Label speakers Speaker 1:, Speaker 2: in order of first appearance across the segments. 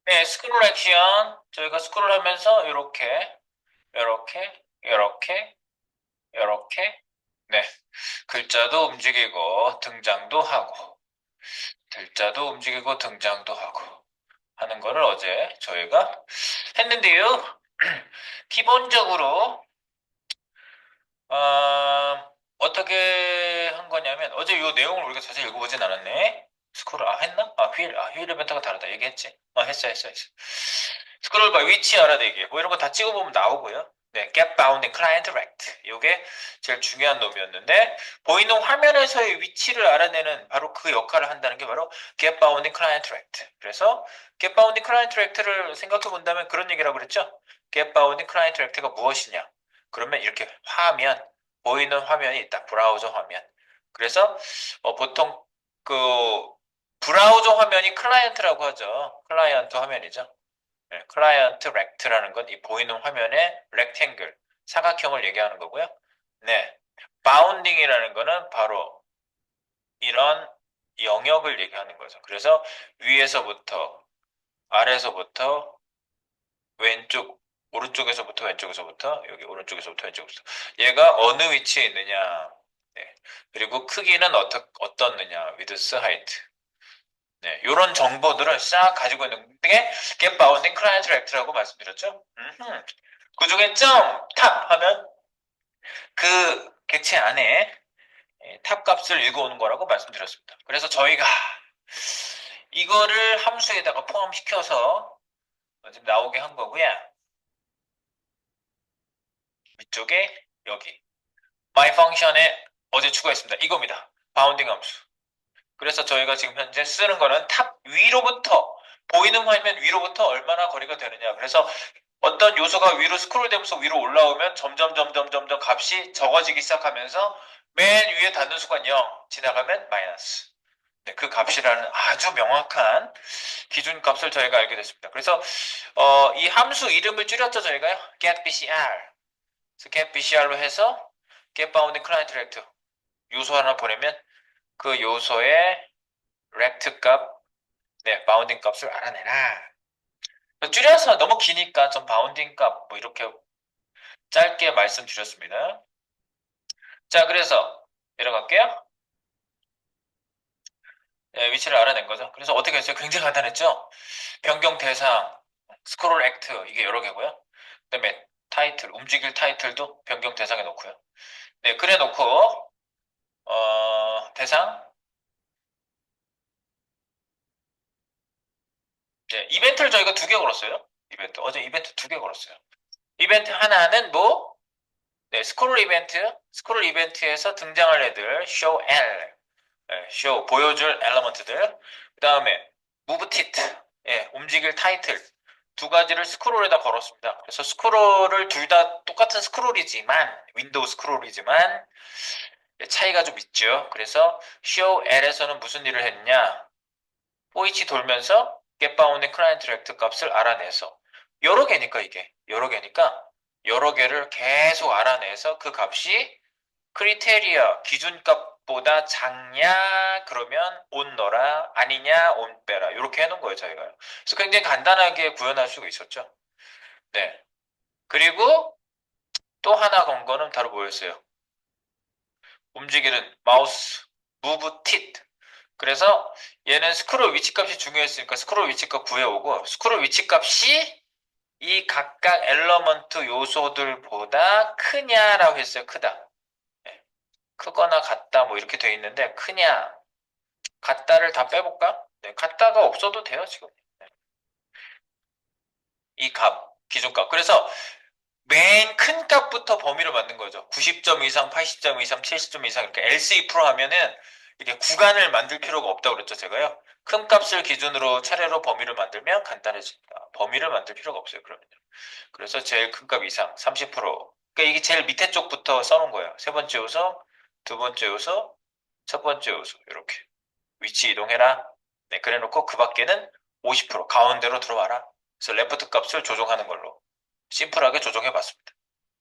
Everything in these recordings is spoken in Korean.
Speaker 1: 네, 스크롤 액션. 저희가 스크롤 하면서 이렇게, 이렇게, 이렇게, 이렇게. 네, 글자도 움직이고 등장도 하고, 글자도 움직이고 등장도 하고 하는 거를 어제 저희가 했는데요. 기본적으로 어떻게 한 거냐면 어제 이 내용을 우리가 자세히 읽어보진 않았네. 스크롤 했나? 휠 이벤트가 다르다 얘기했지. 했어. 스크롤 바 위치 알아내기 뭐 이런 거 다 찍어보면 나오고요. 네, get bound in client rect 이게 제일 중요한 놈이었는데 보이는 화면에서의 위치를 알아내는 바로 그 역할을 한다는 게 바로 get bound in client rect. 그래서 get bound in client rect를 생각해 본다면 그런 얘기라고 그랬죠. get bound in client rect가 무엇이냐? 그러면 이렇게 화면 보이는 화면이 있다. 브라우저 화면. 그래서 보통 그 브라우저 화면이 클라이언트라고 하죠. 클라이언트 화면이죠. 네, 클라이언트 렉트라는 건 이 보이는 화면의 렉탱글, 사각형을 얘기하는 거고요. 네. 바운딩이라는 거는 바로 이런 영역을 얘기하는 거죠. 그래서 위에서부터 아래서부터 왼쪽 오른쪽에서부터 왼쪽에서부터 여기 오른쪽에서부터 왼쪽에서부터 얘가 어느 위치에 있느냐. 네. 그리고 크기는 어떻느냐. width, height. 네, 이런 정보들을 싹 가지고 있는 게 get bounding client direct라고 말씀드렸죠. 그 중에 탑 하면 그 객체 안에 탑 값을 읽어오는 거라고 말씀드렸습니다. 그래서 저희가 이거를 함수에다가 포함시켜서 지금 나오게 한 거고요. 위쪽에 여기 my function에 어제 추가했습니다. 이겁니다. 바운딩 함수. 그래서 저희가 지금 현재 쓰는 거는 탑 위로부터 보이는 화면 위로부터 얼마나 거리가 되느냐. 그래서 어떤 요소가 위로 스크롤되면서 위로 올라오면 점점 값이 적어지기 시작하면서 맨 위에 닿는 순간 0 지나가면 마이너스. 네, 그 값이라는 아주 명확한 기준값을 저희가 알게 됐습니다. 그래서 이 함수 이름을 줄였죠 저희가요. getBCR. 그래서 getBCR로 해서 getBounding Client Direct 요소 하나 보내면 그 요소의 렉트 값, 네, 바운딩 값을 알아내라. 줄여서 너무 기니까 좀 바운딩 값, 뭐 이렇게 짧게 말씀드렸습니다. 자, 그래서 내려갈게요. 네, 위치를 알아낸 거죠. 그래서 어떻게 했어요? 굉장히 간단했죠? 변경 대상, 스크롤 액트, 이게 여러 개고요. 그 다음에 타이틀, 움직일 타이틀도 변경 대상에 놓고요. 네, 그래 놓고, 대상, 네, 이벤트를 저희가 두 개 걸었어요. 이벤트. 어제 이벤트 두 개 걸었어요. 이벤트 하나는 뭐? 네, 스크롤 이벤트에서 등장할 애들, show L, 네, show, 보여줄 엘러먼트들. 그 다음에 move tit, 예, 움직일 타이틀. 두 가지를 스크롤에다 걸었습니다. 그래서 스크롤을 둘 다 똑같은 스크롤이지만, 윈도우 스크롤이지만, 차이가 좀 있죠. 그래서 show L에서는 무슨 일을 했냐? 포이치 돌면서 getbound의 클라이언트 렉트 값을 알아내서 여러 개니까 이게 여러 개니까 여러 개를 계속 알아내서 그 값이 크리테리아 기준값보다 작냐 그러면 온 넣어라 아니냐 온 빼라 이렇게 해놓은 거예요 저희가요. 그래서 굉장히 간단하게 구현할 수가 있었죠. 네. 그리고 또 하나 건 거는 바로 뭐였어요? 움직이는 마우스 무브 tit. 그래서 얘는 스크롤 위치값이 중요했으니까 스크롤 위치값 구해오고 스크롤 위치값이 이 각각 엘러먼트 요소들보다 크냐라고 했어요. 크다. 네. 크거나 같다 뭐 이렇게 돼 있는데 크냐 같다를 다 빼볼까? 네, 같다가 없어도 돼요 지금. 네. 이 값, 기준값. 그래서 맨 큰 값부터 범위를 만든 거죠. 90점 이상, 80점 이상, 70점 이상 이렇게 LC 프로 하면은 이게 구간을 만들 필요가 없다고 그랬죠, 제가요. 큰 값을 기준으로 차례로 범위를 만들면 간단해집니다. 범위를 만들 필요가 없어요, 그러면요. 그래서 제일 큰 값 이상, 30%. 그러니까 이게 제일 밑에 쪽부터 써놓은 거예요. 세 번째 요소, 두 번째 요소, 첫 번째 요소, 이렇게. 위치 이동해라. 네, 그래 놓고 그 밖에는 50% 가운데로 들어와라. 그래서 레프트 값을 조정하는 걸로 심플하게 조정해 봤습니다.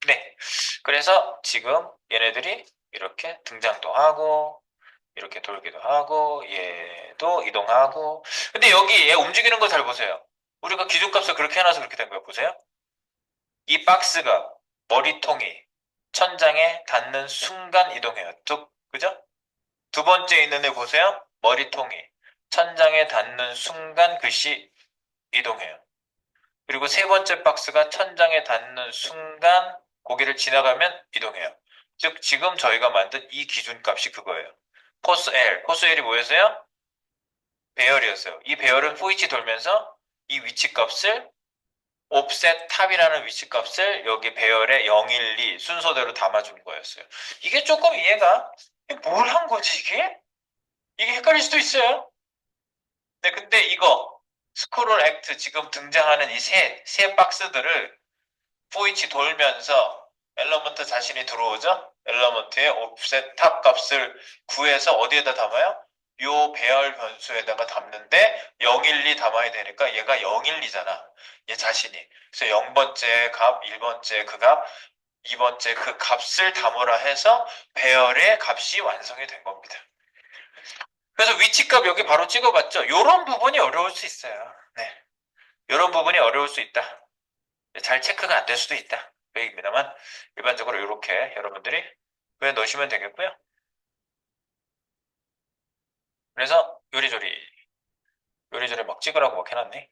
Speaker 1: 네. 그래서 지금 얘네들이 이렇게 등장도 하고, 이렇게 돌기도 하고, 얘도 이동하고. 근데 여기 얘 움직이는 거 잘 보세요. 우리가 기준값을 그렇게 해놔서 그렇게 된 거예요. 보세요. 이 박스가 머리통이 천장에 닿는 순간 이동해요. 뚝, 그죠? 두 번째 있는 애 보세요. 머리통이 천장에 닿는 순간 글씨 이동해요. 그리고 세 번째 박스가 천장에 닿는 순간 고개를 지나가면 이동해요. 즉, 지금 저희가 만든 이 기준값이 그거예요. 코스 L. 코스 L이 뭐였어요? 배열이었어요. 이 배열은 포이치 돌면서 이 위치값을 옵셋 탑이라는 위치값을 여기 배열에 012 순서대로 담아준 거였어요. 이게 조금 이해가 뭘 한 거지 이게? 이게 헷갈릴 수도 있어요. 네, 근데 이거 스크롤 액트 지금 등장하는 이 세 박스들을 포이치 돌면서 엘러먼트 자신이 들어오죠? 엘러먼트의 옵셋 탑 값을 구해서 어디에다 담아요? 요 배열 변수에다가 담는데 012 담아야 되니까 얘가 012잖아. 얘 자신이. 그래서 0번째 값, 1번째 그 값, 2번째 그 값을 담으라 해서 배열의 값이 완성이 된 겁니다. 그래서 위치값 여기 바로 찍어봤죠? 요런 부분이 어려울 수 있어요. 네. 요런 부분이 어려울 수 있다. 잘 체크가 안 될 수도 있다. 그 얘기입니다만, 일반적으로 이렇게 여러분들이 그냥 넣으시면 되겠고요. 그래서 요리조리 막 찍으라고 막 해놨네.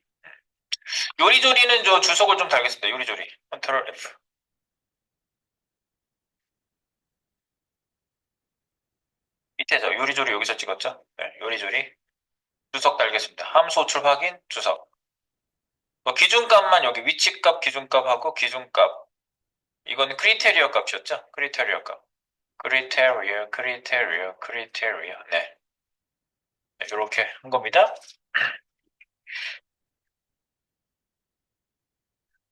Speaker 1: 요리조리는 저 주석을 좀 달겠습니다. 요리조리. 컨트롤 F. 밑에서 요리조리 여기서 찍었죠? 네, 요리조리. 주석 달겠습니다. 함수 호출 확인, 주석. 뭐 기준값만 여기 위치값, 기준값하고 기준값. 이건 크리테리어 값이었죠? 크리테리어 값. 크리테리어. 네. 네, 이렇게 한 겁니다.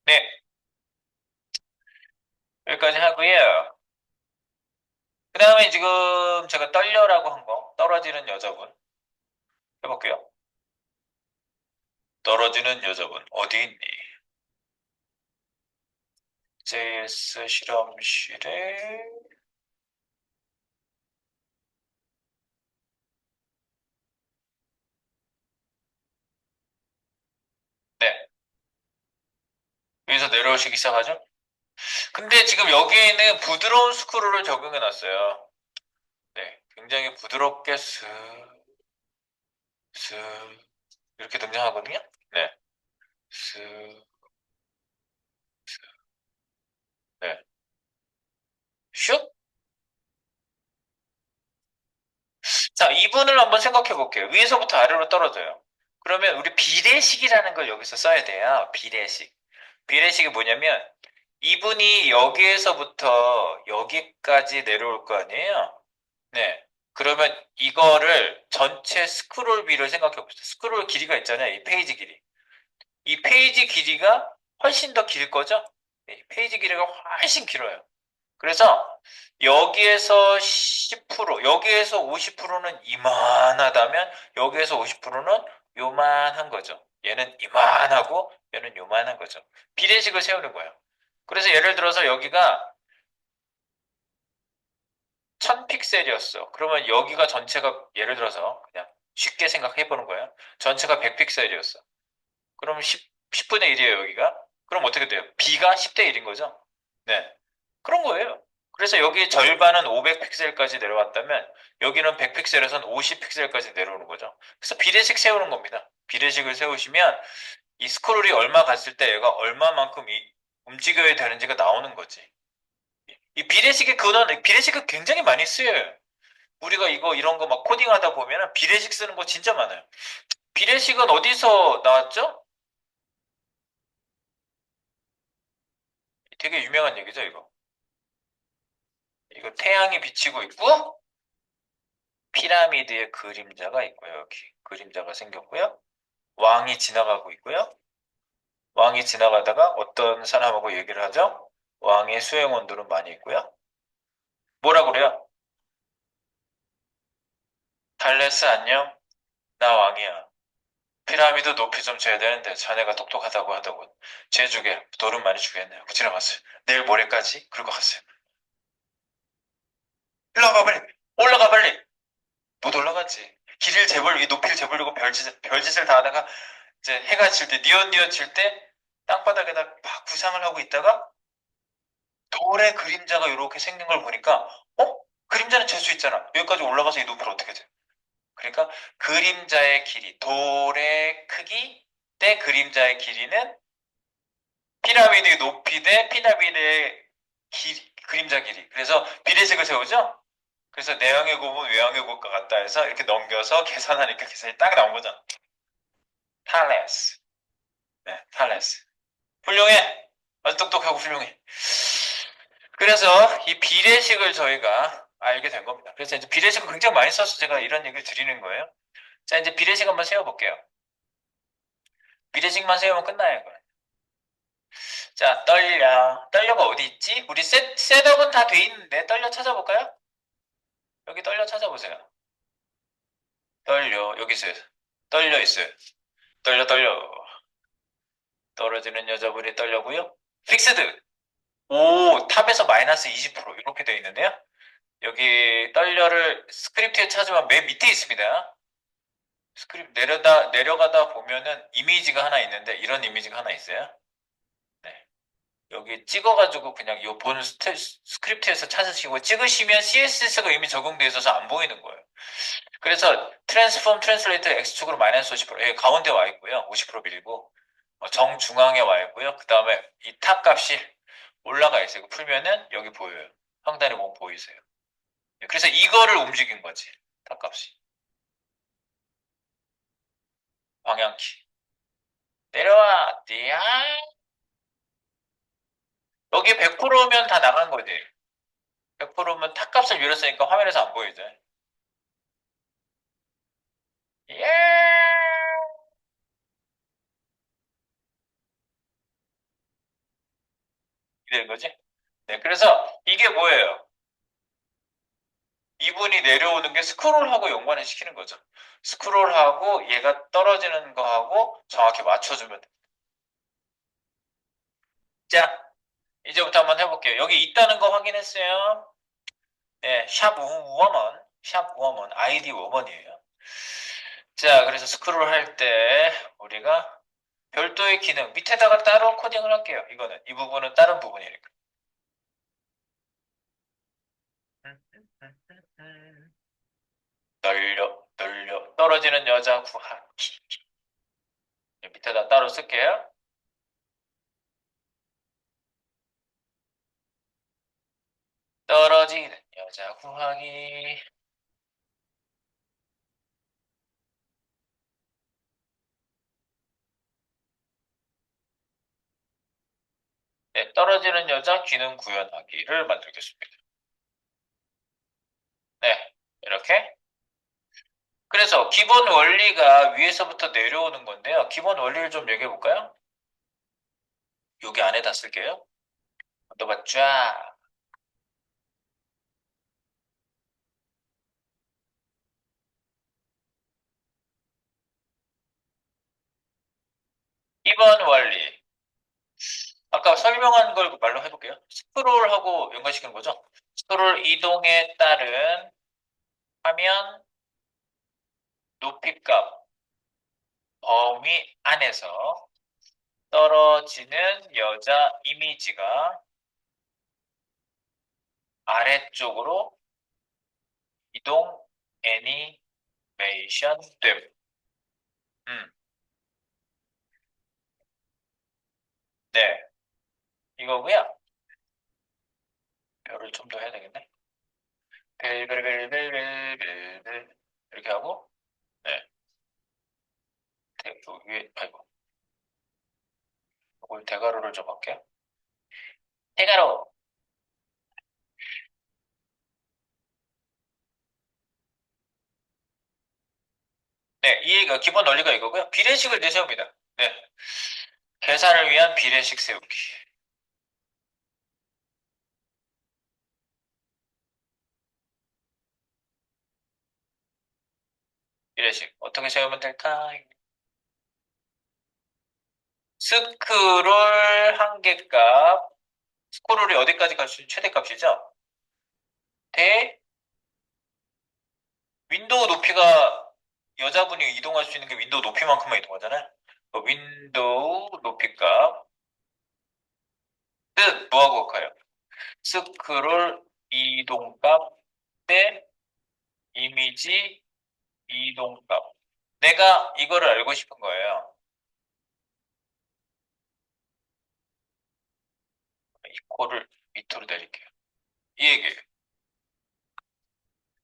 Speaker 1: 네, 여기까지 하고요. 그 다음에 지금 제가 떨려라고 한 거, 떨어지는 여자분 해볼게요. 떨어지는 여자분, 어디 있니? JS 실험실에, 네, 여기서 내려오시기 시작하죠? 근데 지금 여기에는 부드러운 스크롤을 적용해 놨어요. 네, 굉장히 부드럽게 스, 이렇게 등장하거든요? 네, 스, 네, 슉? 자, 이분을 한번 생각해 볼게요. 위에서부터 아래로 떨어져요. 그러면 우리 비례식이라는 걸 여기서 써야 돼요. 비례식. 비례식이 뭐냐면 이분이 여기에서부터 여기까지 내려올 거 아니에요? 네. 그러면 이거를 전체 스크롤 비를 생각해 봅시다. 스크롤 길이가 있잖아요. 이 페이지 길이. 이 페이지 길이가 훨씬 더 길 거죠? 이 페이지 길이가 훨씬 길어요. 그래서 여기에서 10%, 여기에서 50%는 이만하다면 여기에서 50%는 요만한 거죠. 얘는 이만하고 얘는 요만한 거죠. 비례식을 세우는 거예요. 그래서 예를 들어서 여기가 1000픽셀이었어. 그러면 여기가 전체가 예를 들어서 그냥 쉽게 생각해 보는 거예요. 전체가 100픽셀이었어. 그럼 10분의 1이에요, 여기가. 그럼 어떻게 돼요? B가 10대 1인 거죠? 네. 그런 거예요. 그래서 여기 절반은 500픽셀까지 내려왔다면 여기는 100픽셀에선 50픽셀까지 내려오는 거죠. 그래서 비례식 세우는 겁니다. 비례식을 세우시면 이 스크롤이 얼마 갔을 때 얘가 얼마만큼 움직여야 되는지가 나오는 거지. 이 비례식의 근원, 비례식은 굉장히 많이 쓰여요. 우리가 이런 거 막 코딩하다 보면 비례식 쓰는 거 진짜 많아요. 비례식은 어디서 나왔죠? 되게 유명한 얘기죠, 이거. 이거 태양이 비치고 있고 피라미드의 그림자가 있고요. 여기 그림자가 생겼고요. 왕이 지나가고 있고요. 왕이 지나가다가 어떤 사람하고 얘기를 하죠? 왕의 수행원들은 많이 있고요. 뭐라 그래요? 달레스 안녕? 나 왕이야. 피라미드 높이 좀 줘야 되는데 자네가 똑똑하다고 하더군. 제 주게 돌은 많이 주겠네요. 그 지나갔어요. 내일 모레까지 긁고 갔어요. 올라가 빨리. 올라가 빨리. 못 올라갔지. 길을 재벌 이 높이를 재보려고 별짓을 다 하다가 이제 해가 질 때, 뉘엿뉘엿 질 때 땅바닥에다 막 구상을 하고 있다가 돌의 그림자가 이렇게 생긴 걸 보니까 그림자는 잴 수 있잖아. 여기까지 올라가서 이 높이를 어떻게 재? 그러니까 그림자의 길이, 돌의 크기 대 그림자의 길이는 피라미드의 높이 대 피라미드의 그림자 길이. 그래서 비례식을 세우죠? 그래서 내형의 곱은 외형의 곱과 같다 해서 이렇게 넘겨서 계산하니까 계산이 딱 나온 거잖아. 탈레스. 네, 탈레스. 훌륭해. 아주 똑똑하고 훌륭해. 그래서 이 비례식을 저희가 알게 된 겁니다. 그래서 이제 비례식을 굉장히 많이 써서 제가 이런 얘기를 드리는 거예요. 자, 이제 비례식 한번 세워볼게요. 비례식만 세우면 끝나요, 이거. 자, 떨려. 떨려가 어디 있지? 우리 셋업은 다 돼 있는데, 떨려 찾아볼까요? 여기 떨려 찾아보세요. 떨려, 여기 있어요. 떨려 있어요. 떨려, 떨려. 떨어지는 여자분이 떨려고요. 픽스드. 오, 탑에서 마이너스 20% 이렇게 되어 있는데요. 여기 떨려를 스크립트에 찾으면 맨 밑에 있습니다. 스크립트 내려가다 보면은 이미지가 하나 있는데, 이런 이미지가 하나 있어요. 네. 여기 찍어가지고 그냥 이 본 스크립트에서 찾으시고 찍으시면 CSS가 이미 적용되어 있어서 안 보이는 거예요. 그래서 트랜스폼 트랜슬레이터 X축으로 마이너스 50%, 여기 가운데 와 있고요. 50% 밀리고 정중앙에 와 있고요. 그 다음에 이 탑 값이 올라가 있어요. 풀면은 여기 보여요. 상단에 보면 보이세요. 그래서 이거를 움직인 거지. 탑 값이. 방향키. 내려와. 띠야. 여기 100%면 다 나간 거지. 100%면 탑 값을 밀었으니까 화면에서 안 보이죠. 예! 이런 거지. 네, 그래서 이게 뭐예요? 이분이 내려오는 게 스크롤하고 연관을 시키는 거죠. 스크롤하고 얘가 떨어지는 거하고 정확히 맞춰주면 돼. 자, 이제부터 한번 해볼게요. 여기 있다는 거 확인했어요. 네, 샵 워먼, 샵 워먼, 아이디 워먼이에요. 자, 그래서 스크롤 할 때 우리가 별도의 기능 밑에다가 따로 코딩을 할게요. 이거는 이 부분은 다른 부분이니까. 널려 떨어지는 여자 구하기. 밑에다 따로 쓸게요. 떨어지는 여자 구하기. 네, 떨어지는 여자 귀는 구현하기를 만들겠습니다. 네, 이렇게. 그래서 기본 원리가 위에서부터 내려오는 건데요. 기본 원리를 좀 얘기해 볼까요? 여기 안에다 쓸게요. 너가 쫙. 기본 원리. 아까 설명한 걸 말로 해볼게요. 스크롤하고 연관시키는 거죠. 스크롤 이동에 따른 화면 높이값 범위 안에서 떨어지는 여자 이미지가 아래쪽으로 이동 애니메이션 됨. 음, 네. 이거고요. 별을 좀 더 해야 되겠네. 벨벨벨벨벨벨 이렇게 하고 네. 그 위에 아이고 이걸 대가로를 좀 할게요. 대가로. 네, 이해가 기본 원리가 이거고요. 비례식을 내세웁니다. 네. 계산을 위한 비례식 세우기. 비례식 어떻게 세우면 될까? 스크롤 한계값 스크롤이 어디까지 갈 수 있는 최대값이죠? 대 윈도우 높이가 여자분이 이동할 수 있는 게 윈도우 높이만큼만 이동하잖아요. 윈도우 높이값 뜻 뭐하고 가요? 스크롤 이동값 대 이미지 이동값. 내가 이거를 알고 싶은 거예요. 이 코를 밑으로 내릴게요. 이 얘기예요.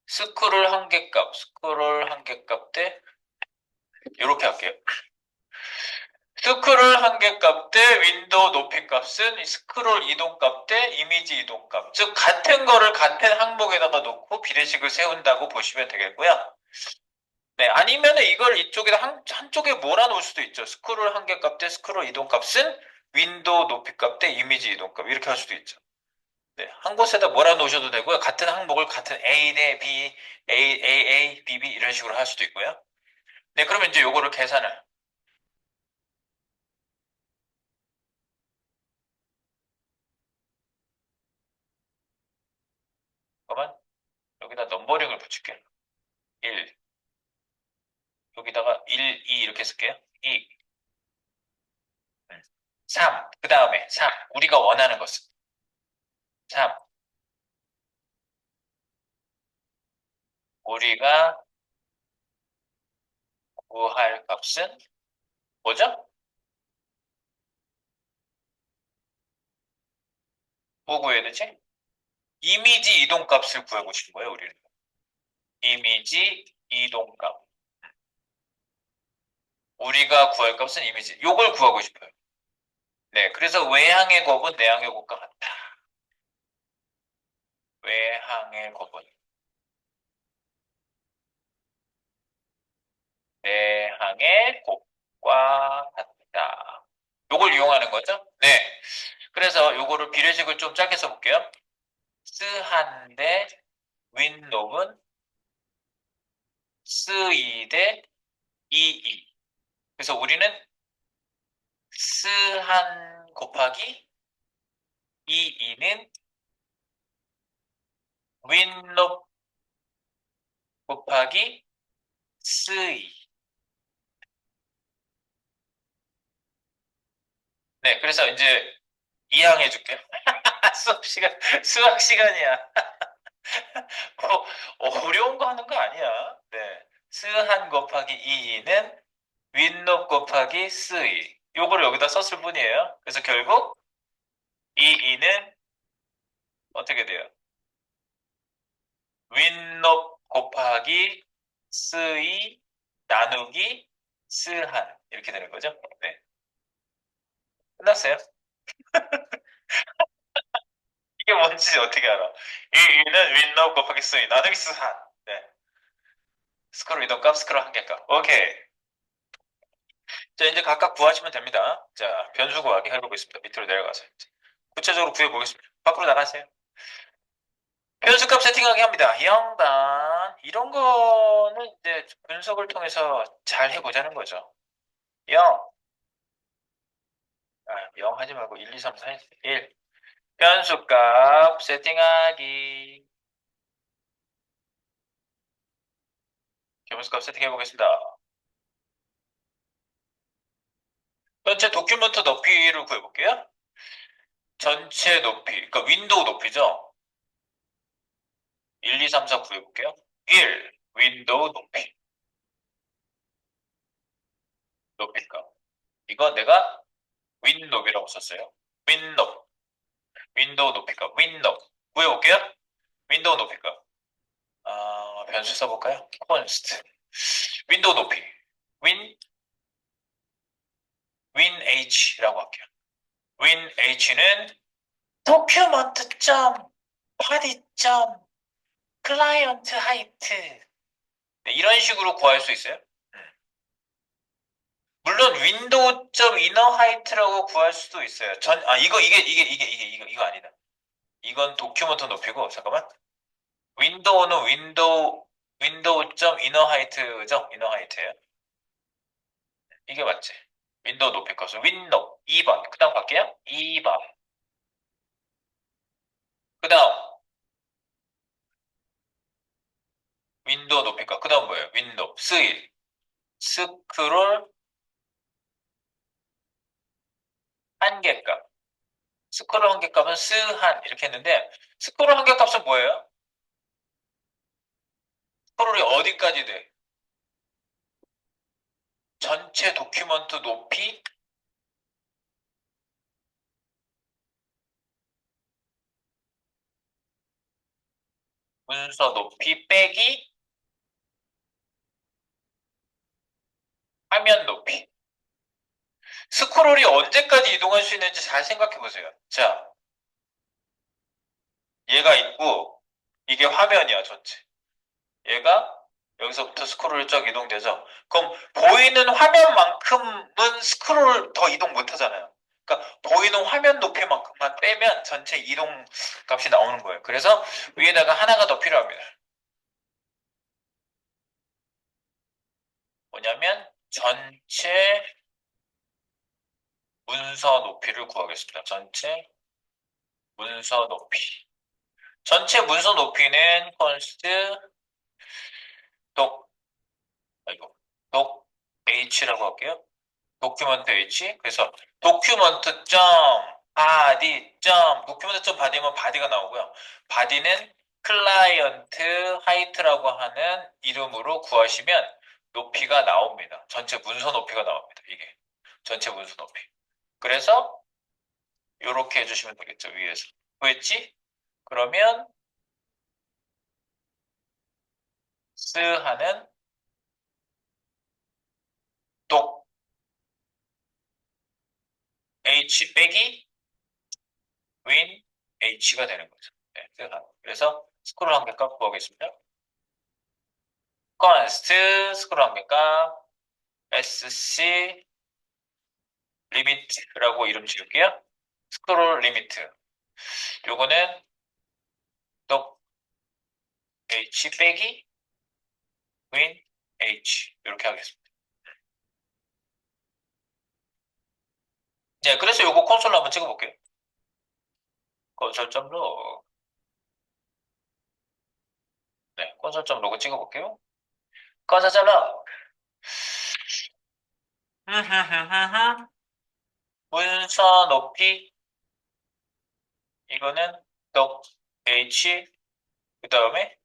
Speaker 1: 스크롤 한 개 값 대 이렇게 할게요. 스크롤 한 개 값 대 윈도우 높이 값은 스크롤 이동 값 대 이미지 이동 값. 즉 같은 거를 같은 항목에다가 놓고 비례식을 세운다고 보시면 되겠고요. 네, 아니면 이걸 이쪽에다 한쪽에 몰아놓을 수도 있죠. 스크롤 한 개 값 대 스크롤 이동 값은 윈도우 높이 값 대 이미지 이동 값 이렇게 할 수도 있죠. 네, 한 곳에다 몰아놓으셔도 되고요. 같은 항목을 같은 A 대 B, B, B 이런 식으로 할 수도 있고요. 네, 그러면 이제 요거를 계산을 잠깐만 여기다 넘버링을 붙일게요. 1 여기다가 1, 2 이렇게 쓸게요. 2, 3, 그 다음에 3 우리가 원하는 것은 3 우리가 구할 값은 뭐죠? 뭐 구해야 되지? 이미지 이동값을 구하고 싶은 거예요, 우리는. 이미지 이동값. 우리가 구할 값은 이미지. 요걸 구하고 싶어요. 네, 그래서 외항의 곱은 내항의 곱과 같다. 외항의 곱은 내항의 곱과 같다. 요걸 이용하는 거죠? 네. 그래서 요거를 비례식을 좀 짧게 써볼게요. 스한대 윈놈은 스이대 이이. 그래서 우리는 스한 곱하기 이이는 윈롭 곱하기 스이. 네, 그래서 이제 이항해 줄게요. 수학 시간이야. 어려운 거 하는 거 아니야. 네. 스한 곱하기 이이는 윈롭 곱하기 스이. 요거를 여기다 썼을 뿐이에요. 그래서 결국 이이는 어떻게 돼요? 윈롭 곱하기 스이 나누기 스한 이렇게 되는 거죠. 네. 끝났어요. 이게 뭔지 어떻게 알아? 이는 윈롭 곱하기 스이 나누기 스한. 네. 스크롤 이동값, 스크롤 한계값. 오케이. 자, 이제 각각 구하시면 됩니다. 자, 변수 구하기 해보겠습니다. 밑으로 내려가서. 구체적으로 구해보겠습니다. 밖으로 나가세요. 변수값 세팅하기 합니다. 0단. 이런 거는 이제 분석을 통해서 잘 해보자는 거죠. 0. 0 하지 말고 1, 2, 3, 4, 1. 변수값 세팅하기. 변수값 세팅해 보겠습니다. 전체 도큐멘트 높이를 구해볼게요. 전체 높이, 그러니까 윈도우 높이죠. 1, 2, 3, 4 구해볼게요. 1. 윈도우 높이. 높이값. 이거 내가 윈높이라고 썼어요. 윈높. 윈도우 높이값. 윈높. 구해볼게요. 윈도우 높이값. 변수 써볼까요? const. 윈도우 높이. win, winh라고 할게요. winh는 document.body.client height. 네, 이런 식으로 구할 수 있어요. 물론 window.inner height라고 구할 수도 있어요. 이거 아니다. 이건 도큐먼트 높이고, 잠깐만. 윈도우는 윈도우.inner height죠? inner height예요. 이게 맞지? 윈도우 높이 값은 윈도우 2번. 그 다음 갈게요. 2번. 그 다음 윈도우 높이 값. 그 다음 뭐예요? 윈도우 스일. 스크롤 한계값. 스크롤 한계값은 스한 이렇게 했는데 스크롤 한계값은 뭐예요? 스크롤이 어디까지 돼? 전체 도큐먼트 높이 문서 높이 빼기 화면 높이. 스크롤이 언제까지 이동할 수 있는지 잘 생각해 보세요. 자, 얘가 있고 이게 화면이야 전체. 얘가 여기서부터 스크롤이 쫙 이동되죠. 그럼 보이는 화면만큼은 스크롤 더 이동 못 하잖아요. 그러니까 보이는 화면 높이만큼만 빼면 전체 이동 값이 나오는 거예요. 그래서 위에다가 하나가 더 필요합니다. 뭐냐면 전체 문서 높이를 구하겠습니다. 전체 문서 높이. 전체 문서 높이는 const doc 아이고 doc h라고 할게요. 도큐먼트 H. 그래서 도큐먼트 점 바디 점 도큐먼트 점 바디면 바디가 나오고요. 바디는 클라이언트 하이트라고 하는 이름으로 구하시면 높이가 나옵니다. 전체 문서 높이가 나옵니다. 이게 전체 문서 높이. 그래서 이렇게 해주시면 되겠죠. 위에서. 구했지? 그러면 스 하는 독 H 빼기 윈 H가 되는 거죠. 네, 그래서 스크롤 한개값 구하겠습니다. const 스크롤 한개값 sc limit라고 이름 지을게요. 스크롤 리미트. 요거는 독 h 빼기 윈 h 이렇게 하겠습니다. 네, 그래서 요거 콘솔로 한번 찍어볼게요. 콘솔점 로그. 네, 콘솔점 로그 찍어볼게요. 콘솔점 로그. 문서 높이 이거는 독 h 그 다음에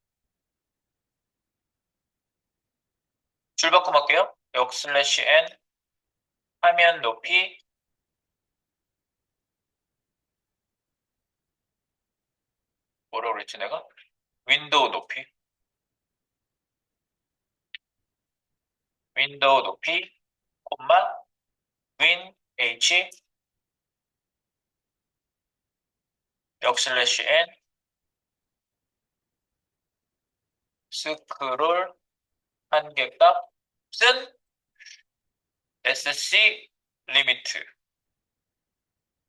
Speaker 1: 줄바꿈 할게요. 역 슬래시 n 화면 높이 뭐라고 그랬지 내가? 윈도우 높이 윈도우 높이 콤마 윈 h 역 슬래시 n 스크롤 한계값은 sc 리미트.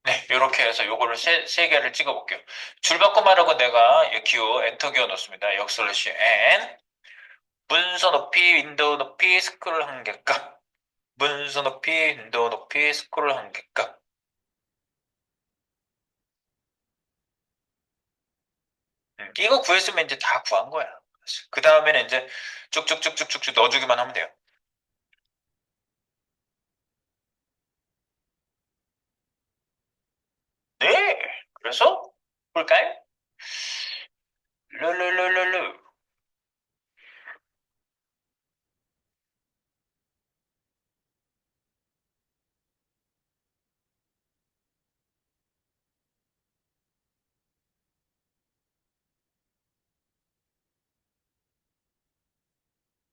Speaker 1: 네, 이렇게 해서 요거를 세 개를 찍어 볼게요. 줄바꿈하려고 내가 기호 엔터 기호 넣습니다. 역 슬래시 n 문서 높이 윈도우 높이 스크롤 한계값 문서 높이 윈도우 높이 스크롤 한계값. 이거 구했으면 이제 다 구한 거야. 그 다음에는 이제 쭉쭉쭉쭉쭉 넣어주기만 하면 돼요. 네, 그래서 볼까요? 룰루루루루.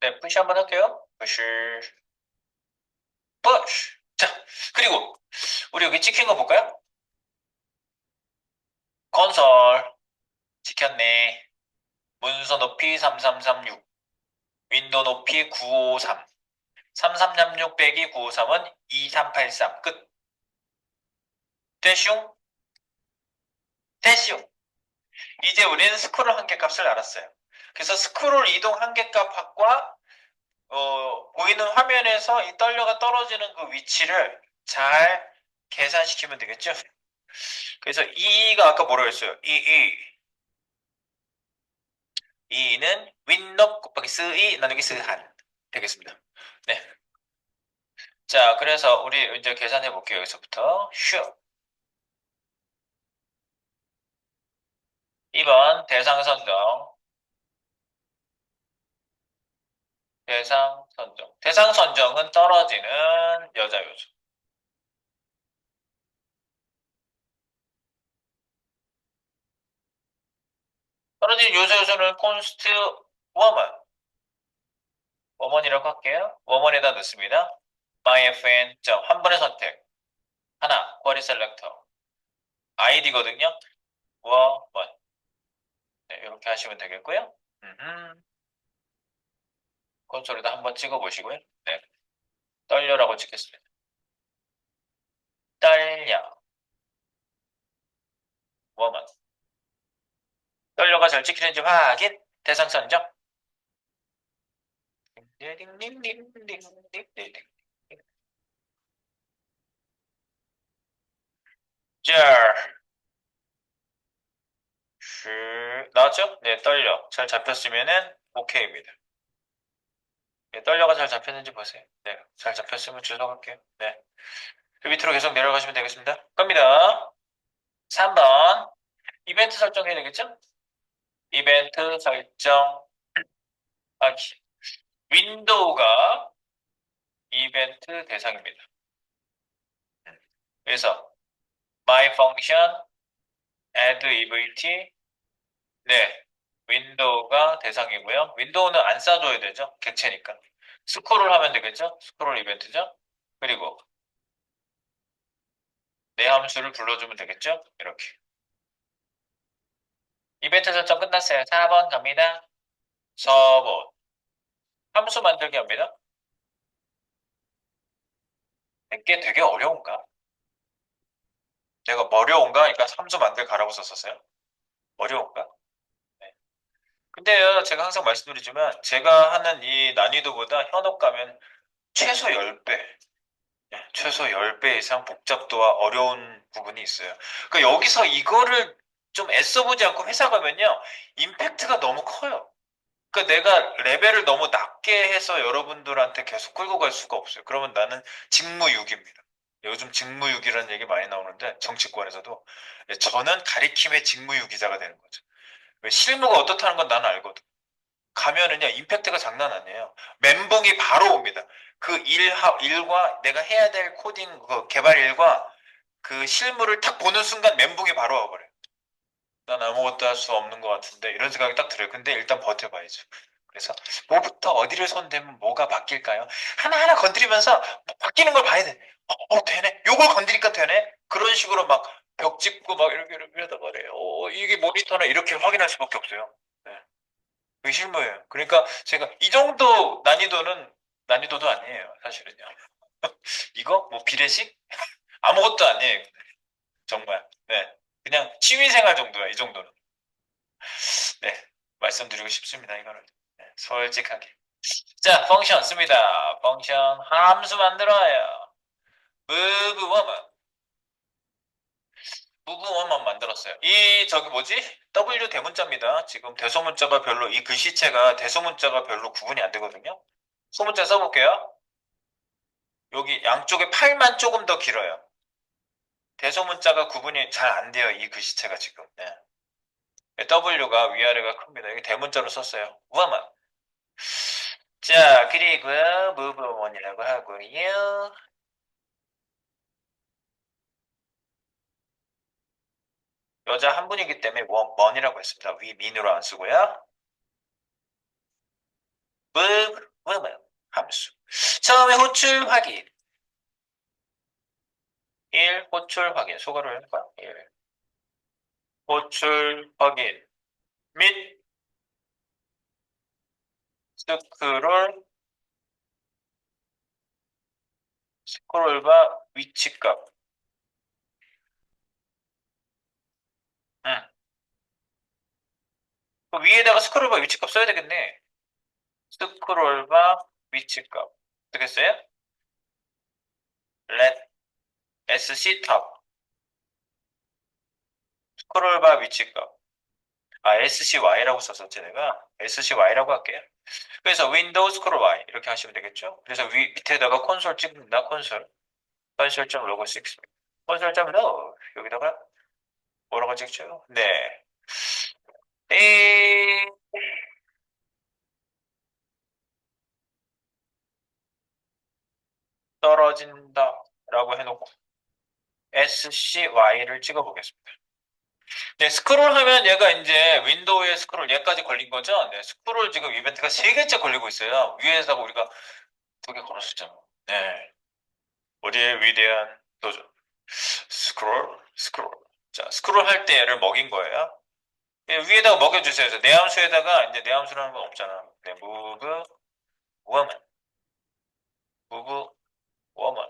Speaker 1: 네, 푸시 한번 할게요. 푸시, 푸시. 자, 그리고 우리 여기 찍힌 거 볼까요? 건설 찍혔네. 문서 높이 3336, 윈도 높이 953, 3336 빼기 953은 2383. 끝. 됐슈? 됐슈. 이제 우리는 스크롤 한계값을 알았어요. 그래서 스크롤 이동 한계값과 보이는 화면에서 이 떨려가 떨어지는 그 위치를 잘 계산시키면 되겠죠? 그래서 E가 아까 뭐라고 했어요? E는 윈럽 곱하기 스이 나누기 스한 되겠습니다. 네. 자, 그래서 우리 이제 계산해 볼게요. 여기서부터 슈. 2번 대상 선정. 대상 선정. 대상 선정은 떨어지는 여자 요소. 떨어지는 요소는 콘스트 워먼. 워먼이라고 할게요. 워먼에다 넣습니다. myfn. 한 번의 선택. 하나, 쿼리 셀렉터. 아이디거든요. 워먼. 네, 이렇게 하시면 되겠고요. 콘솔에다 한번 찍어보시고요. 네, 떨려라고 찍겠습니다. 떨려. 워먼. 떨려가 잘 찍히는지 확인. 대상 선정. 자, 나왔죠? 네, 떨려. 잘 잡혔으면은 오케이입니다. 네, 떨려가 잘 잡혔는지 보세요. 네, 잘 잡혔으면 주소할게요. 네. 그 밑으로 계속 내려가시면 되겠습니다. 갑니다. 3번. 이벤트 설정해야 되겠죠? 이벤트 설정하기. 윈도우가 이벤트 대상입니다. 그래서 my function add EVT. 네. 윈도우가 대상이고요. 윈도우는 안 쏴줘야 되죠. 객체니까. 스크롤 하면 되겠죠? 스크롤 이벤트죠. 그리고 내 함수를 불러주면 되겠죠? 이렇게. 이벤트 설정 끝났어요. 4번 갑니다. 4번. 함수 만들기 합니다. 이게 되게 어려운가? 내가 어려운가? 그러니까 함수 만들 가라고 썼었어요. 어려운가? 네. 근데요, 제가 항상 말씀드리지만, 제가 하는 이 난이도보다 현업 가면 최소 10배, 최소 10배 이상 복잡도와 어려운 부분이 있어요. 그러니까 여기서 이거를 좀 애써보지 않고 회사 가면요, 임팩트가 너무 커요. 그러니까 내가 레벨을 너무 낮게 해서 여러분들한테 계속 끌고 갈 수가 없어요. 그러면 나는 직무유기입니다. 요즘 직무유기라는 얘기 많이 나오는데 정치권에서도 저는 가리킴의 직무유기자가 되는 거죠. 왜 실무가 어떻다는 건 나는 알거든. 가면은요 임팩트가 장난 아니에요. 멘붕이 바로 옵니다. 그 일과 내가 해야 될 코딩 그 개발 일과 그 실무를 탁 보는 순간 멘붕이 바로 와버려요. 난 아무것도 할 수 없는 것 같은데 이런 생각이 딱 들어요. 근데 일단 버텨봐야죠. 그래서 뭐부터 어디를 손대면 뭐가 바뀔까요? 하나하나 건드리면서 뭐 바뀌는 걸 봐야 돼. 되네. 요걸 건드리니까 되네. 그런 식으로 막 벽 짚고 막 이렇게 하다 말이에요. 이게 모니터는 이렇게 확인할 수밖에 없어요. 네. 그게 실무예요. 그러니까 제가 이 정도 난이도도 아니에요. 사실은요. 이거 뭐 비례식 아무것도 아니에요. 정말. 네. 그냥 취미생활 정도야. 이 정도는. 네, 말씀드리고 싶습니다. 이거를 네, 솔직하게. 자, 펑션 씁니다. 펑션 함수 만들어요. move woman, move woman 만들었어요. 이 저기 뭐지? W 대문자입니다. 지금 대소문자가 별로 이 글씨체가 대소문자가 별로 구분이 안 되거든요. 소문자 써볼게요. 여기 양쪽에 팔만 조금 더 길어요. 대소문자가 구분이 잘 안 돼요. 이 글씨체가 지금. 네. W가 위아래가 큽니다. 여기 대문자로 썼어요. woman. 자, 그리고 move on이라고 하고요. 여자 한 분이기 때문에 원이라고 했습니다. 위 민으로 안 쓰고요. move woman 함수. 처음에 호출 확인. 1. 호출 확인. 수거를 해봐. 1. 호출 확인 및 스크롤 스크롤바 위치값. 응. 그 위에다가 스크롤바 위치값 써야 되겠네. 스크롤바 위치값. 되겠어요? let sc 탑. 스크롤바 위치값. SCY라고 썼었지 내가. SCY라고 할게요. 그래서 윈도우 스크롤 Y 이렇게 하시면 되겠죠. 그래서 밑에다가 콘솔 찍는다. 콘솔.log 6 콘솔.log 여기다가 뭐라고 찍죠? 네. 에 떨어진다 라고 해놓고 SCY를 찍어보겠습니다. 네, 스크롤 하면 얘가 이제 윈도우에 스크롤 얘까지 걸린 거죠? 네, 스크롤 지금 이벤트가 3개째 걸리고 있어요. 위에다가 우리가 2개 걸었었잖아. 네. 우리의 위대한 도전. 스크롤, 스크롤. 자, 스크롤 할 때 얘를 먹인 거예요. 예, 위에다가 먹여주세요. 그래서 내함수에다가 이제 내함수라는 건 없잖아. 네, move, woman, move, woman.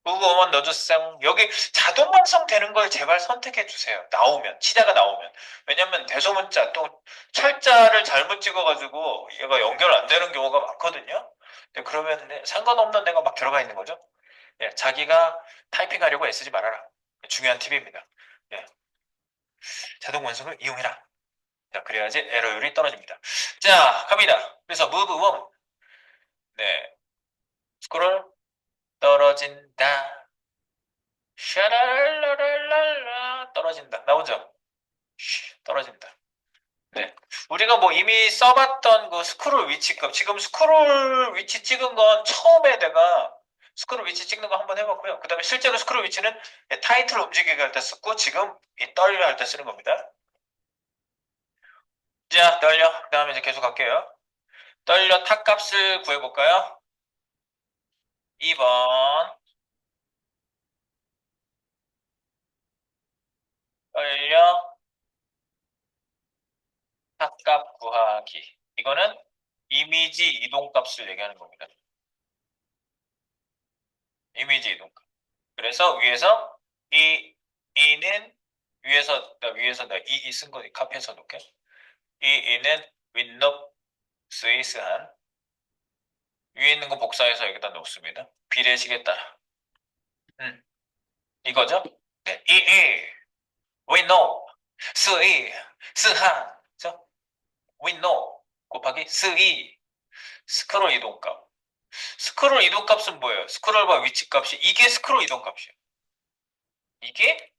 Speaker 1: move, woman 넣어주세요. 여기 자동 완성되는 걸 제발 선택해 주세요. 나오면, 치다가 나오면. 왜냐면 대소문자 또 철자를 잘못 찍어가지고 얘가 연결 안 되는 경우가 많거든요. 네, 그러면 네, 상관없는 데가 막 들어가 있는 거죠. 예, 자기가 타이핑하려고 애쓰지 말아라. 중요한 팁입니다. 예, 자동 완성을 이용해라. 자, 그래야지 에러율이 떨어집니다. 자, 갑니다. 그래서 move woman. 네, 스크롤 떨어진다. 샤랄라랄랄라 떨어진다. 나오죠? 떨어진다. 네. 우리가 뭐 이미 써봤던 그 스크롤 위치값, 지금 스크롤 위치 찍은 건 처음에 내가 스크롤 위치 찍는 거 한번 해봤고요. 그 다음에 실제로 스크롤 위치는 타이틀 움직이게 할 때 썼고, 지금 이 떨려 할 때 쓰는 겁니다. 자, 떨려. 그 다음에 이제 계속 갈게요. 떨려 탑값을 구해볼까요? 2번. 떨려 탑값 구하기. 이거는 이미지 이동값을 얘기하는 겁니다. 이미지 이동값. 그래서 위에서 이는 위에서 나 이 쓴 거 카피해서 놓을게. 이는 윈롭 스위스한 위에 있는 거 복사해서 여기다 놓습니다. 비례식에 따라. 이거죠? 네. 윈롭 스위 스한 그죠? 윈롭 곱하기 스위 스크롤 이동값. 스크롤 이동값은 뭐예요? 스크롤과 위치값이 이게 스크롤 이동값이에요. 이게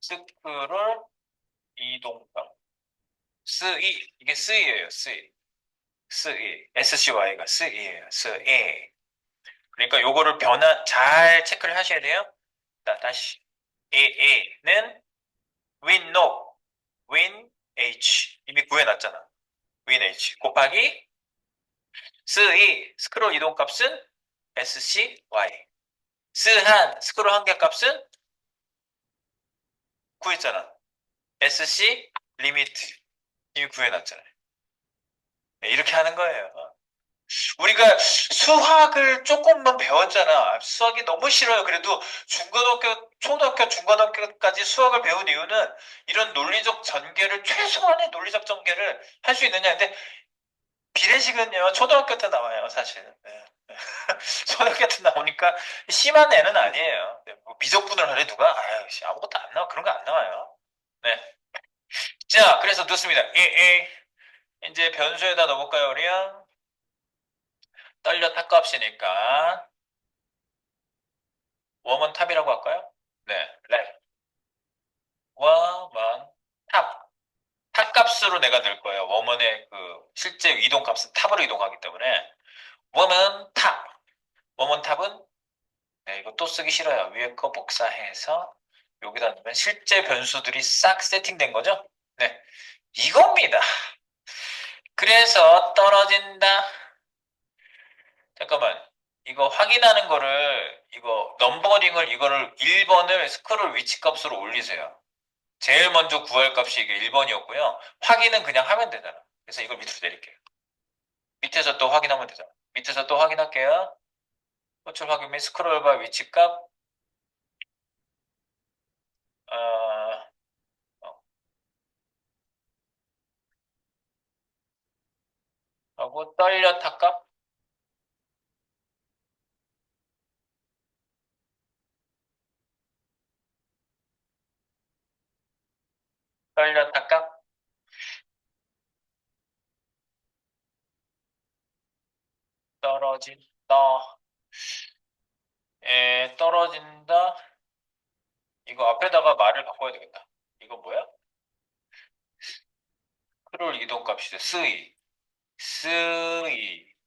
Speaker 1: 스크롤 이동값. 스이 이게 스이예요. 스이. 스이. SCY가 스이예요. 스이. 그러니까 요거를 변화 잘 체크를 하셔야 돼요. 자, 다시. A는 win no, win H 이미 구해놨잖아. win H 곱하기 스이 스크롤 이동값은 SCY. 스한 스크롤 한계값은 구했잖아. SC 리미트 이미 구해놨잖아요. 네, 이렇게 하는 거예요. 우리가 수학을 조금만 배웠잖아. 수학이 너무 싫어요. 그래도 중고등학교, 초등학교, 중고등학교까지 수학을 배운 이유는 이런 논리적 전개를, 최소한의 논리적 전개를 할 수 있느냐. 근데 비례식은요, 초등학교 때 나와요, 사실은. 네. 초등학교 때 나오니까 심한 애는 아니에요. 네, 뭐 미적분을 하래, 누가? 아유, 아무것도 안 나와. 그런 거 안 나와요. 네. 자, 그래서 넣습니다. 이제 변수에다 넣어볼까요, 우리요? 떨려 탑값이니까. 웜은 탑이라고 할까요? 네, 랩. 웜은 탑. 탑값으로 내가 넣을 거예요. 웜은의 그 실제 이동값은 탑으로 이동하기 때문에. 웜은 탑. 웜은 탑은 네, 이거 또 쓰기 싫어요. 위에 거 복사해서 여기다 넣으면 실제 변수들이 싹 세팅된 거죠? 네, 이겁니다. 그래서 떨어진다. 잠깐만. 이거 확인하는 거를 이거 넘버링을 이거를 1번을 스크롤 위치 값으로 올리세요. 제일 먼저 구할 값이 이게 1번이었고요. 확인은 그냥 하면 되잖아. 그래서 이걸 밑으로 내릴게요. 밑에서 또 확인하면 되잖아. 밑에서 또 확인할게요. 호출 확인 및 스크롤바 위치 값, 어, 어, 하고 떨려 탑값, 떨려 탑값, 떨어진다. 떨어진다. 이거 앞에다가 말을 바꿔야 되겠다. 이거 뭐야? 스크롤 이동값이죠. 스이.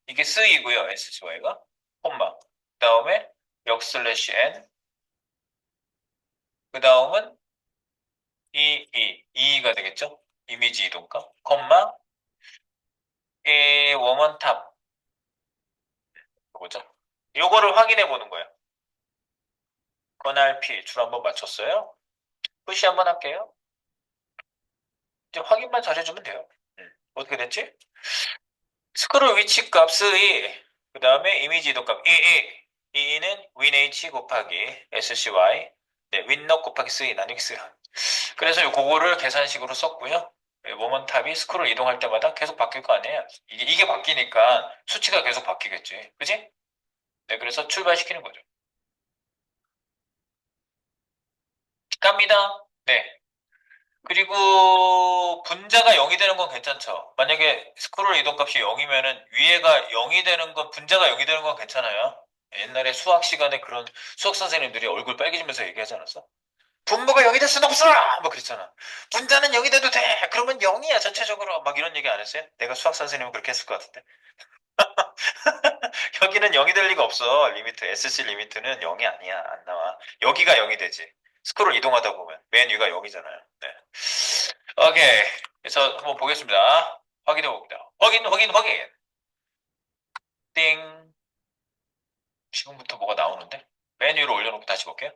Speaker 1: 이게 스이고요. SCY가. 콤마. 그 다음에 역 슬래시 N. 그 다음은 이가 되겠죠? 이미지 이동값. 콤마. 워먼탑. 이거죠. 요거를 확인해 보는 거예요. 건알 P 줄 한번 맞췄어요. 푸시 한번 할게요. 이제 확인만 잘해주면 돼요. 어떻게 됐지? 스크롤 위치 값의 그 다음에 이미지 이동값 EE는 WinH 곱하기 SCY 네, winNode 곱하기 스이 나누기 스 그래서 그거를 계산식으로 썼고요. 네, 모먼탑이 스크롤 이동할 때마다 계속 바뀔 거 아니에요. 이게 바뀌니까 수치가 계속 바뀌겠지. 그지? 네, 그래서 출발시키는 거죠. 갑니다. 네. 그리고 분자가 0이 되는 건 괜찮죠. 만약에 스크롤 이동값이 0이면은 위에가 0이 되는 건 분자가 0이 되는 건 괜찮아요. 옛날에 수학 시간에 그런 수학 선생님들이 얼굴 빨개지면서 얘기하지 않았어? 분모가 0이 될 수는 없어! 뭐 그랬잖아. 분자는 0이 돼도 돼! 그러면 0이야 전체적으로. 막 이런 얘기 안 했어요? 내가 수학 선생님은 그렇게 했을 것 같은데. 여기는 0이 될 리가 없어. 리미트 SC 리미트는 0이 아니야. 안 나와. 여기가 0이 되지. 스크롤 이동하다 보면 맨 위가 0이잖아요. 네. 오케이. 그래서 한번 보겠습니다. 확인해 봅니다. 확인. 띵. 지금부터 뭐가 나오는데? 맨 위로 올려놓고 다시 볼게요.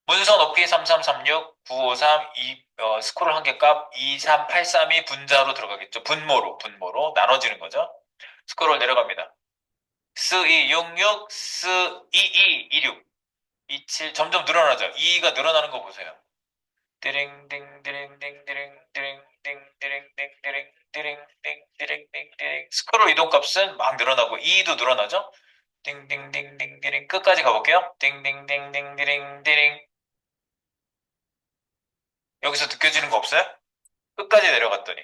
Speaker 1: 문서 높이 3336, 953, 스크롤 한 개 값 2383이 분자로 들어가겠죠. 분모로 나눠지는 거죠. 스크롤 내려갑니다. 스266, 스2226, 27 점점 늘어나죠. 2가 늘어나는 거 보세요. 띠링띵띵띵띵띵띵띵띵띵띵띵띵띵띵띵띵띵 스크롤 이동 값은 막 늘어나고 2도 늘어나죠? 띵띵띵띵띵 끝까지 가볼게요. 띵띵띵띵띵띵 여기서 느껴지는 거 없어요? 끝까지 내려갔더니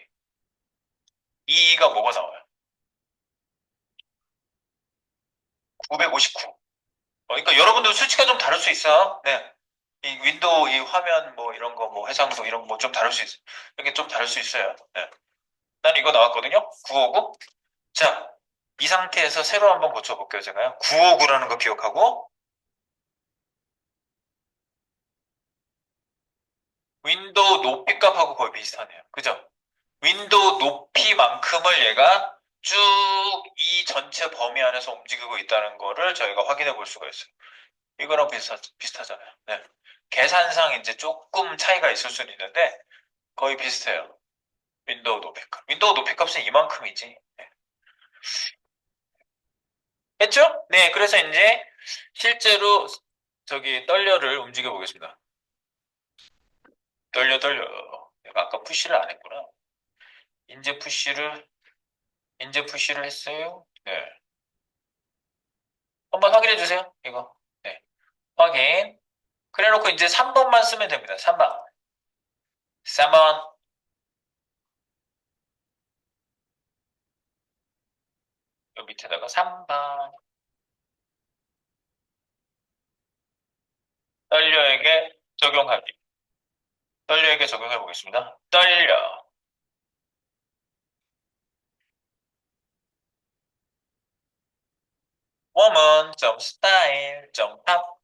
Speaker 1: 2가 뭐가 나와요? 959. 그러니까 여러분들 수치가 좀 다를 수 있어요. 네. 이 윈도우 이 화면 뭐 이런 거 뭐 해상도 이런 거 뭐 좀 다를 수 있어요. 이게 좀 다를 수 있어요. 네. 난 이거 나왔거든요. 959. 자, 이 상태에서 새로 한번 고쳐볼게요, 제가요. 959라는 거 기억하고, 윈도우 높이 값하고 거의 비슷하네요. 그죠? 윈도우 높이만큼을 얘가 쭉 이 전체 범위 안에서 움직이고 있다는 거를 저희가 확인해 볼 수가 있어요. 이거랑 비슷하잖아요. 네. 계산상 이제 조금 차이가 있을 수는 있는데, 거의 비슷해요. 윈도우 높이 값. 윈도우 높이 값은 이만큼이지. 네. 했죠? 네, 그래서 이제 실제로 저기 떨려를 움직여 보겠습니다. 떨려. 내가 아까 푸시를 안 했구나. 인제 푸시를, 인제 푸시를 했어요. 네. 한번 확인해 주세요. 이거. 네. 확인. 그래 놓고 이제 3번만 쓰면 됩니다. 3번. 3번. 요 밑에다가 3번. 떨려에게 적용하기. 떨려에게 적용해 보겠습니다. 떨려. woman, style, 탑.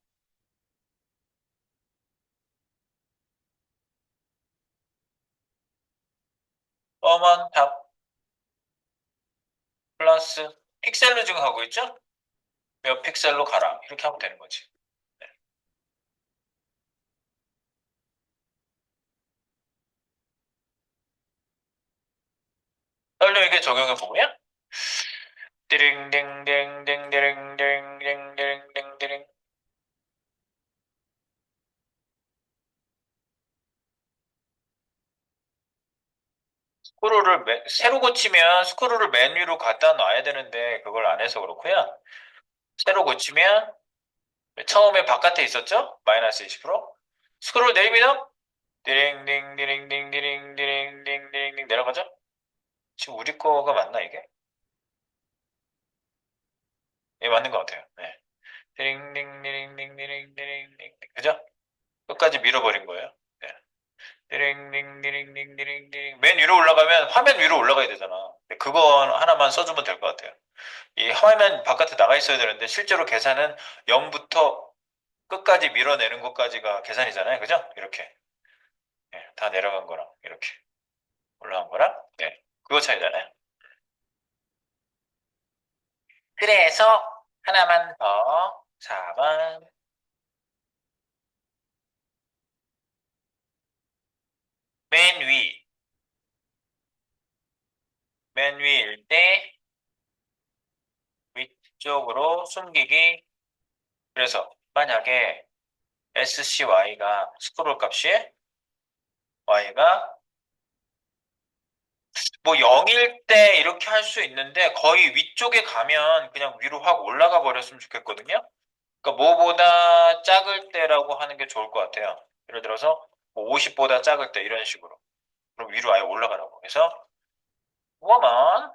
Speaker 1: woman, 탑. 플러스. 픽셀로 지금 하고 있죠? 몇 픽셀로 가라. 이렇게 하면 되는 거지. 네. 떨려에게 적용해 보면 띠링띵띵띵띵띵띵띵띵띵띵 새로 고치면 스크롤을 맨 위로 갖다 놔야 되는데 그걸 안 해서 그렇고요. 새로 고치면 처음에 바깥에 있었죠? 마이너스 20%. 스크롤 내립니다. 띠링띵띵띵띵띵띵띵띵 내려가죠? 지금 우리 거가 맞나 이게? 예, 맞는 것 같아요. 네. 띠링띵띵띵띵띵띵 그죠? 끝까지 밀어버린 거예요. 네. 디링. 맨 위로 올라가면 화면 위로 올라가야 되잖아. 그거 하나만 써주면 될 것 같아요. 이 화면 바깥에 나가 있어야 되는데 실제로 계산은 0부터 끝까지 밀어내는 것까지가 계산이잖아요. 그죠? 이렇게. 예, 다 내려간 거랑 이렇게 올라간 거랑 네, 그거 차이잖아요. 그래서 하나만 더 4번 맨 위, 맨 위일 때 위쪽으로 숨기기. 그래서 만약에 SCY가 스크롤 값이 Y가 뭐 0일 때 이렇게 할 수 있는데 거의 위쪽에 가면 그냥 위로 확 올라가 버렸으면 좋겠거든요. 그러니까 뭐보다 작을 때라고 하는 게 좋을 것 같아요. 예를 들어서 50보다 작을 때 이런 식으로. 그럼 위로 아예 올라가라고. 그래서 woman,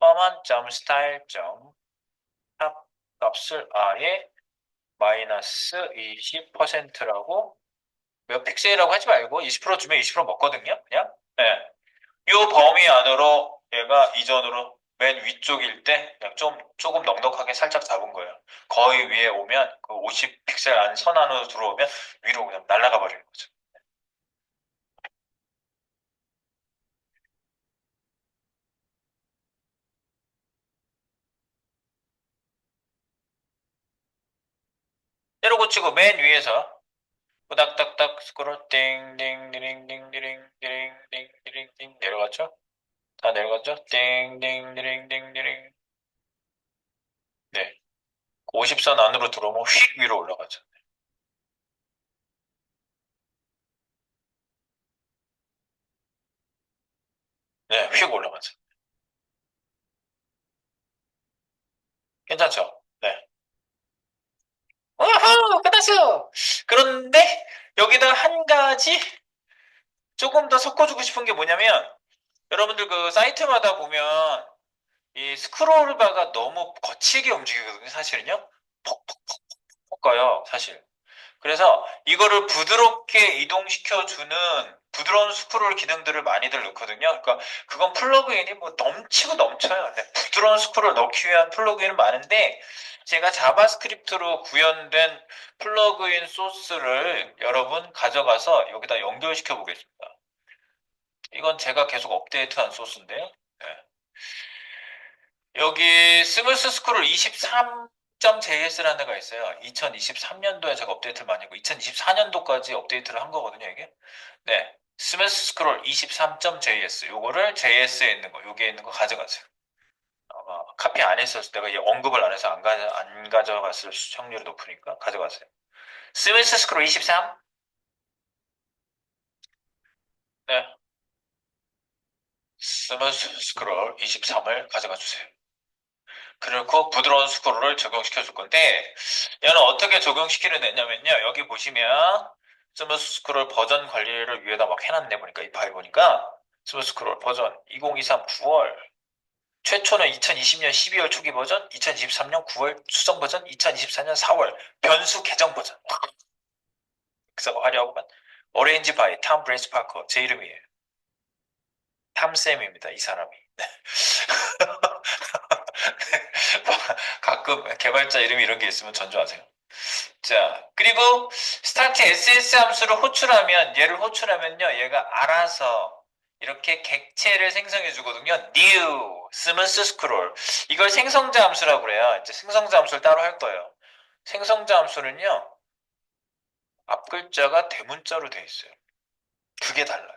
Speaker 1: woman 점 스타일 점 탑 값을 아예 마이너스 20%라고 몇 픽셀이라고 하지 말고 20% 주면 20% 먹거든요. 그냥. 네. 이 범위 안으로 얘가 이전으로 맨 위쪽일 때 그냥 좀 조금 넉넉하게 살짝 잡은 거예요. 거의 위에 오면 그 50픽셀 안 선 안으로 들어오면 위로 그냥 날아가 버리는 거죠. 때로 고치고 맨 위에서 후닥닥닥 스크롤 띵띵띵띵띵띵띵띵띵 내려갔죠? 다 내려갔죠? 띵띵띵띵띵 네. 50선 안으로 들어오면 휙 위로 올라가죠. 네, 휙 올라가죠. 괜찮죠? 네. 우후, 끝났어! 그런데 여기다 한 가지 조금 더 섞어주고 싶은 게 뭐냐면 여러분들 그 사이트마다 보면 이 스크롤 바가 너무 거칠게 움직이거든요, 사실은요. 퍽퍽퍽퍽 가요, 사실. 그래서 이거를 부드럽게 이동시켜주는 부드러운 스크롤 기능들을 많이들 넣거든요. 그러니까 그건 플러그인이 뭐 넘치고 넘쳐요. 근데 부드러운 스크롤 넣기 위한 플러그인은 많은데 제가 자바스크립트로 구현된 플러그인 소스를 여러분 가져가서 여기다 연결시켜 보겠습니다. 이건 제가 계속 업데이트한 소스인데요. 네. 여기 스무스 스크롤 23.js라는 데가 있어요. 2023년도에 제가 업데이트를 많이 했고 2024년도까지 업데이트를 한 거거든요, 이게. 네. 스무스 스크롤 23.js 요거를 JS에 있는 거, 여기에 있는 거 가져가세요. 아마 카피 안 했었을 때가 이 언급을 안 해서 안 가져갔을 확률이 높으니까 가져가세요. 스무스 스크롤 23? 네. 스무스 스크롤 23을 가져가 주세요. 그리고 부드러운 스크롤을 적용시켜 줄 건데 얘는 어떻게 적용시키려 냈냐면요. 여기 보시면 스무스 스크롤 버전 관리를 위에다 막 해놨네 보니까 이 파일 보니까 스무스 스크롤 버전 2023 9월 최초는 2020년 12월 초기 버전 2023년 9월 수정 버전 2024년 4월 변수 개정 버전 그래서 화려하고만 오렌지 바이 탐 브레이스 파커 제 이름이에요. 탐쌤입니다. 이 사람이. 가끔 개발자 이름 이런 게 있으면 전조하세요. 자, 그리고 스타트 SS 함수를 호출하면, 얘를 호출하면요, 얘가 알아서 이렇게 객체를 생성해 주거든요. new, 스무스 스크롤. 이걸 생성자 함수라고 그래요. 이제 생성자 함수를 따로 할 거예요. 생성자 함수는요, 앞 글자가 대문자로 돼 있어요. 그게 달라요.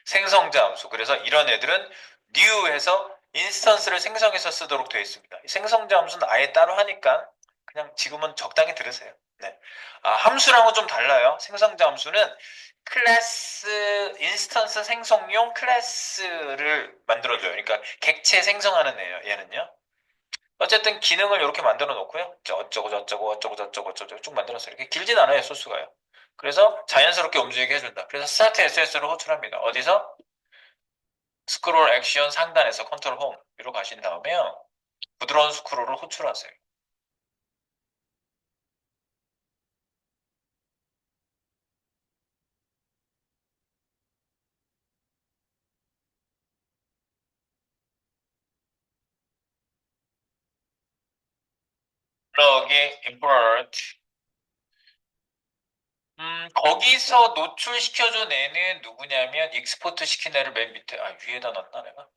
Speaker 1: 생성자 함수. 그래서 이런 애들은 new에서 인스턴스를 생성해서 쓰도록 되어 있습니다. 생성자 함수는 아예 따로 하니까 그냥 지금은 적당히 들으세요. 네. 아, 함수랑은 좀 달라요. 생성자 함수는 클래스, 인스턴스 생성용 클래스를 만들어줘요. 그러니까 객체 생성하는 애예요. 얘는요. 어쨌든 기능을 이렇게 만들어 놓고요. 어쩌고 저쩌고 어쩌고 저쩌고 어쩌고 쭉 만들어서 이렇게 길진 않아요. 소스가요. 그래서 자연스럽게 움직이게 해준다. 그래서 스타트 SS를 호출합니다. 어디서? 스크롤 액션 상단에서 컨트롤 홈 위로 가신 다음에요. 부드러운 스크롤을 호출하세요. 블럭이 import. 거기서 노출시켜준 애는 누구냐면 익스포트 시킨 애를 맨 밑에, 위에다 놨나 내가?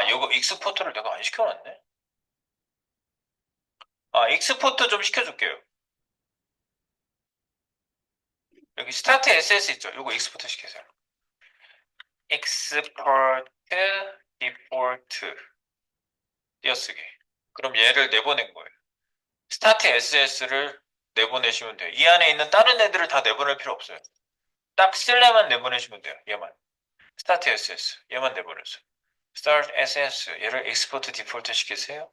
Speaker 1: 이거 익스포트를 내가 안 시켜놨네? 익스포트 좀 시켜줄게요. 여기 스타트 SS 있죠? 요거 익스포트 시키세요. export default 띄어쓰기. 그럼 얘를 내보낸 거예요. 스타트 SS를 내보내시면 돼요. 이 안에 있는 다른 애들을 다 내보낼 필요 없어요. 딱 쓸래만 내보내시면 돼요. 얘만. 스타트 SS. 얘만 내보내세요. start SS. 얘를 export default 시키세요.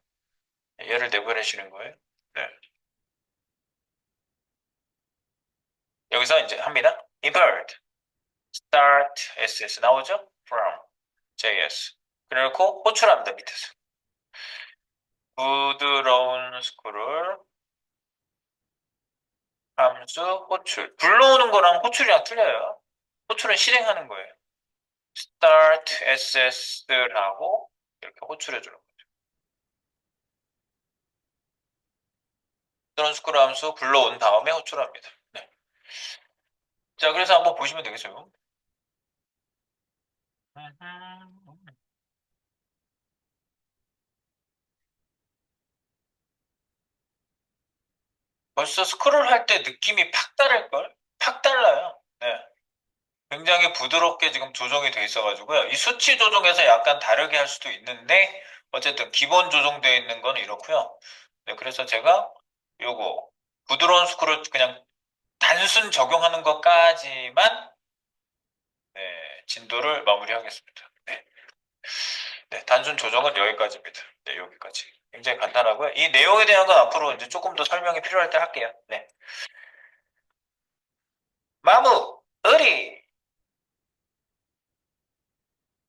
Speaker 1: 얘를 내보내시는 거예요. 네. 여기서 이제 합니다. import start SS 나오죠? from JS. 그래놓고 호출합니다. 밑에서. 부드러운 스크롤 함수 호출. 불러오는 거랑 호출이랑 틀려요. 호출은 실행하는 거예요. start SS를 하고 이렇게 호출해 주는 거죠. 부드러운 스크롤 함수 불러온 다음에 호출합니다. 네. 자, 그래서 한번 보시면 되겠어요. 벌써 스크롤 할 때 느낌이 팍 다를걸? 팍 달라요. 네. 굉장히 부드럽게 지금 조정이 돼 있어가지고요. 이 수치 조정에서 약간 다르게 할 수도 있는데, 어쨌든 기본 조정되어 있는 건 이렇고요. 네, 그래서 제가 요거, 부드러운 스크롤 그냥 단순 적용하는 것까지만, 네, 진도를 마무리하겠습니다. 네. 네, 단순 조정은 여기까지입니다. 네, 여기까지. 굉장히 간단하고요. 이 내용에 대한 건 앞으로 이제 조금 더 설명이 필요할 때 할게요. 네. 마무, 의리!